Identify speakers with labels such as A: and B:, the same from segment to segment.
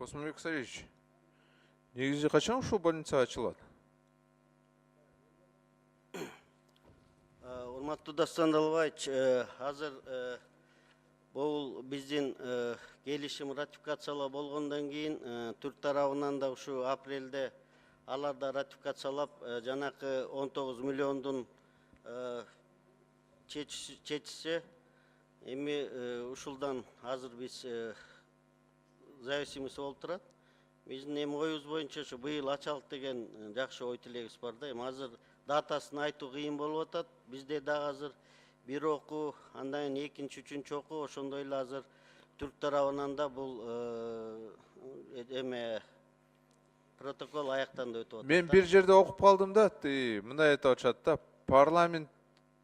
A: Осмонбек Сарич, негізі қашан ушул больница ачылат?
B: Урматтуу Дастан Далбаевич, азыр бул биздин келишим ратификациялоо болгондон кийин Түрк тарабынан да ушу апрелде алар да ратификациялап жанакы 19 миллиондун чечиши эми ушулдан азыр биз зависимость болуп турат. Биздин эми оюбуз боюнча ушу быйыл ачалык деген жакшы ой тилегибиз бар да. Эми азыр датасын айтуу кыйын болуп атат. Бизде дагы азыр бир окуу, андан кийин экинчи, үчүнчү окуу, ошондой эле азыр Түрк тарабынан да бул эме протокол аяктанды өтүп атат.
A: Мен бир жерде окуп калдым да, мындай айтып атышат да, парламент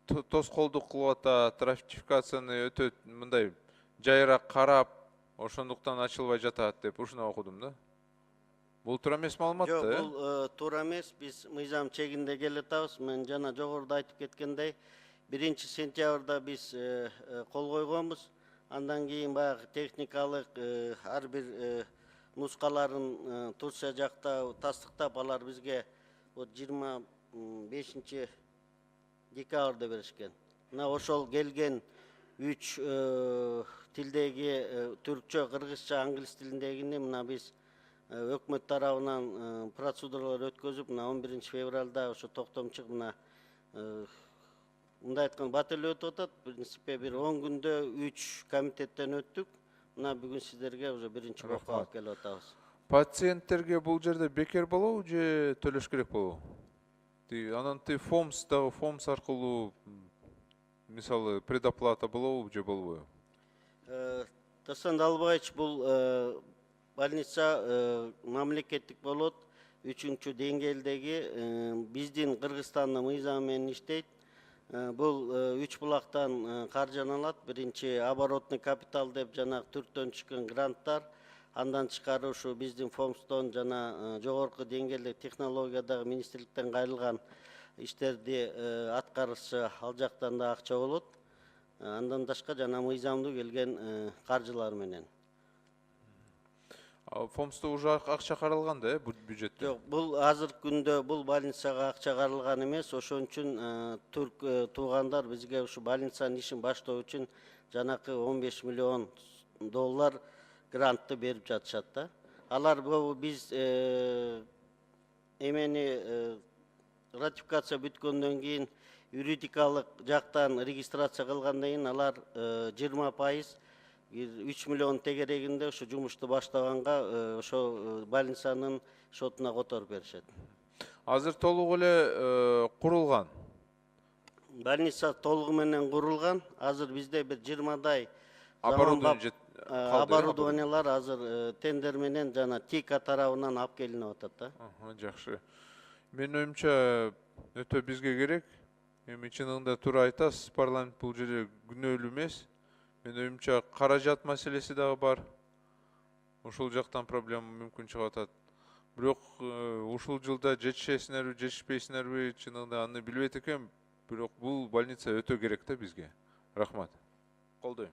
A: тоскоолдук кылып атат, ратификацияны өтө мындай жайыраак карап, ошондуктан ачылбай жатат деп ушуну окудум да. Бул туура эмес маалымат да?
B: Жок, бул туура эмес. Биз мыйзам чегинде келатабыз. Мен жана жогоруда айтып кеткендей, 1-сентябрда биз кол койгонбуз. Андан кийин баягы техникалык ар бир нускаларын Турция жакта тастыктап, алар бизге 25 декабрда беришкен. Мына ошол келген 3 тилдеги түркчө, кыргызча, англис тилиндегини мына биз өкмөт тарабынан процедуралар өткөзүп, мына 11 февралда ошо токтом чыгып, мына мындай айтканда бат эле өтүп атат. Принципе бир 10 күндө 3 комитеттен өттүк. Мына бүгүн сиздерге уже биринчи бокко алып келип атабыз.
A: Пациенттерге бул жерде бекер болобу же төлөш керек болобу? Анан ФОМС дагы ФОМС аркылуу мисалы предоплата болобу же болбойбу?
B: Дастан Далбаевич, бул больница мамлекеттик болот. 3-чү деңгээлдеги биздин Кыргызстандын мыйзамы менен иштейт. Бул 3 булактан каржаналат. Биринчи оборотный капитал деп жана Түрктөн чыккан гранттар, андан тышкары ушу биздин ФОМСтон жана жогорку деңгээлдеги технологиядагы министрликтен кайрылган иштерди аткарышы, ал жактан да акча болот. Андан ташкары жана мыйзамдуу келген каржылар менен.
A: ФОМСто уже акча каралган да, бюджетте?
B: Жок, бул азыркы күндө бул больницага акча каралган эмес. Ошон үчүн түрк туугандар бизге ушу больницанын ишин баштоо үчүн жанакы 15 миллион доллар грантты берип жатышат да. Алар биз эмени ратификация бүткөндөн кийин юридикалык жактан регистрация кылгандан кийин алар 20% 3 миллион тегерегинде ошо жумушту баштаганга ошо больницанын шотуна которуп беришет.
A: Азыр толук эле курулган.
B: Больница толугу менен курулган. Азыр бизде бир 20дай оборудованиялар азыр тендер менен жана ТИКа тарабынан алып келинип атат да.
A: Жакшы. Менин оюмча өтө бизге керек. Эми чынында туура айтасыз, парламент бул жерде күнөөлүү эмес. Менин оюмча каражат маселеси дагы бар. Ушул жактан проблема мүмкүн чыгып атат. Бирок ушул жылда жетишесиңерби, жетишпейсиңерби, чынында аны билбейт экенм. Бирок бул больница өтө керек да бизге. Рахмат. Колдойм.